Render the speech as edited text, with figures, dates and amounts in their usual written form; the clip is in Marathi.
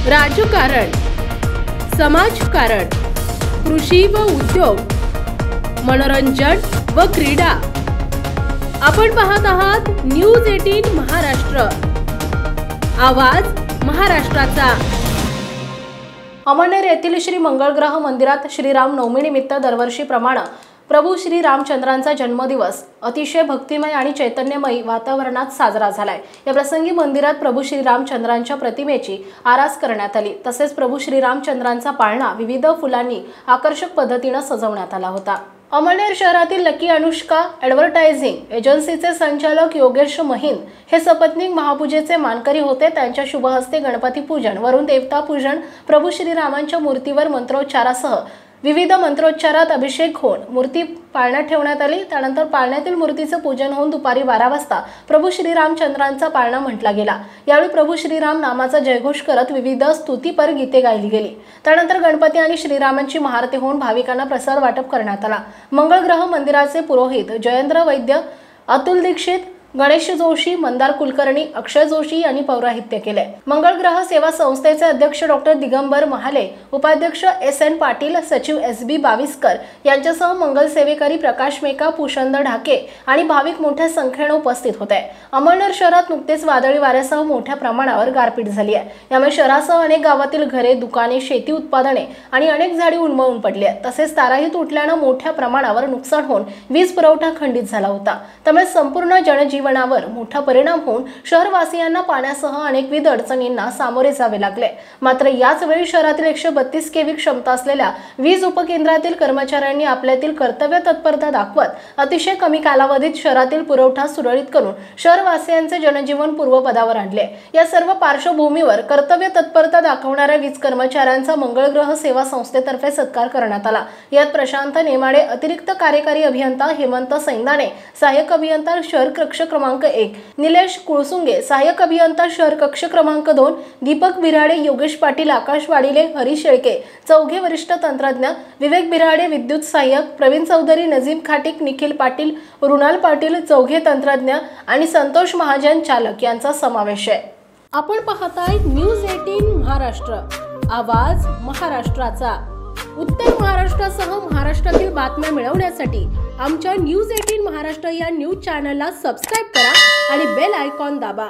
राजकारण, समाजकारण, कृषी व उद्योग, मनोरंजन व क्रीडा। आपण पाहत आहात न्यूज 18 महाराष्ट्र, आवाज महाराष्ट्राचा। अमळनेर येथील श्री मंगळग्रह मंदिरात श्रीराम नवमीनिमित्त दरवर्षीप्रमाणे प्रभू श्री रामचंद्रांचा जन्मदिवस अतिशय भक्तिमय आणि चैतन्यमयी वातावरणात साजरा झालाय। या प्रसंगी मंदिरात प्रभू श्री रामचंद्रांच्या प्रतिमेची आरास करण्यात आली। तसेच प्रभू श्री रामचंद्रांचा पाळणा विविध फुलांनी आकर्षक पद्धतीने सजवण्यात आला होता। अमळनेर शहरातील लकी अनुष्का ॲडव्हर्टायझिंग एजन्सीचे संचालक योगेश महिन हे सपत्नीक महापूजेचे मानकरी होते। त्यांच्या शुभ हस्ते गणपती पूजन, वरुण देवता पूजन, प्रभू श्रीरामांच्या मूर्तीवर मंत्रोच्चारासह विविध मंत्रोच्चारात अभिषेक होऊन मूर्ती पाळण्यात ठेवण्यात आली। त्यानंतर पाळण्यातील मूर्तीचे पूजन होऊन दुपारी 12 वाजता प्रभू श्रीरामचंद्रांचा पाळणा म्हटला गेला। यावेळी प्रभू श्रीराम नामाचा जयघोष करत विविध स्तुतीपर गीते गायली गेली। त्यानंतर गणपती आणि श्रीरामांची महाआरती होऊन भाविकांना प्रसाद वाटप करण्यात आला। मंगळग्रह मंदिराचे पुरोहित जयेंद्र वैद्य, अतुल दीक्षित, गणेश जोशी, मंदार कुलकर्णी, अक्षय जोशी यांनी पौराहित्य केले। मंगळग्रह सेवा संस्थेचे अध्यक्ष डॉक्टर दिगंबर महाले, उपाध्यक्ष SN पाटील, सचिव SB बाविस्कर यांच्यासह मंगल सेवेकरी प्रकाश मेका, पुषंद ढाके आणि भाविक मोठ्या संख्येने उपस्थित होते। अमळनेर शहरात नुकतेच वादळी वाऱ्यासह मोठ्या प्रमाणावर गारपीट झाली आहे। यामुळे शहरासह अनेक गावातील घरे, दुकाने, शेती उत्पादने आणि अनेक झाडी उन्मळून पडली आहेत। तसेच ताराही तुटल्याने मोठ्या प्रमाणावर नुकसान होऊन वीज पुरवठा खंडित झाला होता। त्यामुळे संपूर्ण जनजीवनावर मोठा परिणाम होऊन शहरवासियांना पाण्यासह अनेकविध अडचणींना सामोरे जावे लागले। मात्र याच वेळी शहरातील 132 kV क्षमता असलेल्या वीज उपकेंद्रातील कर्मचाऱ्यांनी आपल्यातील कर्तव्य तत्परता दाखवत अतिशय कमी कालावधीत शहरातील पुरवठा सुरळीत करून शहरवासियांचे जनजीवन पूर्वपदावर आणले। या सर्व पार्श्वभूमीवर कर्तव्य तत्परता दाखवणाऱ्या वीज कर्मचाऱ्यांचा मंगळग्रह सेवा संस्थेतर्फे सत्कार करण्यात आला। यात प्रशांत नेमाडे, अतिरिक्त कार्यकारी अभियंता हेमंत सैंदाने, सहाय्यक अभियंता शहर कक्ष क्रमांक 1, निलेश कुळसुंगे, सहाय्यक अभियंता शहर कक्ष क्रमांक 2, दीपक बिराडे, योगेश पाटील, आकाश वाडिले, हरीश शेळके चौघे वरिष्ठ तंत्रज्ञ, विवेक बिराडे विद्युत सहाय्यक, प्रवीण चौधरी, नजीम खाटिक, निखिल पाटील, रुणाल पाटील चौघे तंत्रज्ञ आणि संतोष महाजन चालक यांचा समावेश आहे। आपण पाहताय न्यूज 18 महाराष्ट्र, आवाज महाराष्ट्राचा। उत्तर महाराष्ट्रासह महाराष्ट्रातील बातम्या मिळवण्यासाठी आमच्या न्यूज 18 महाराष्ट्र या न्यूज चॅनलला सबस्क्राइब करा आणि बेल आयकॉन दाबा।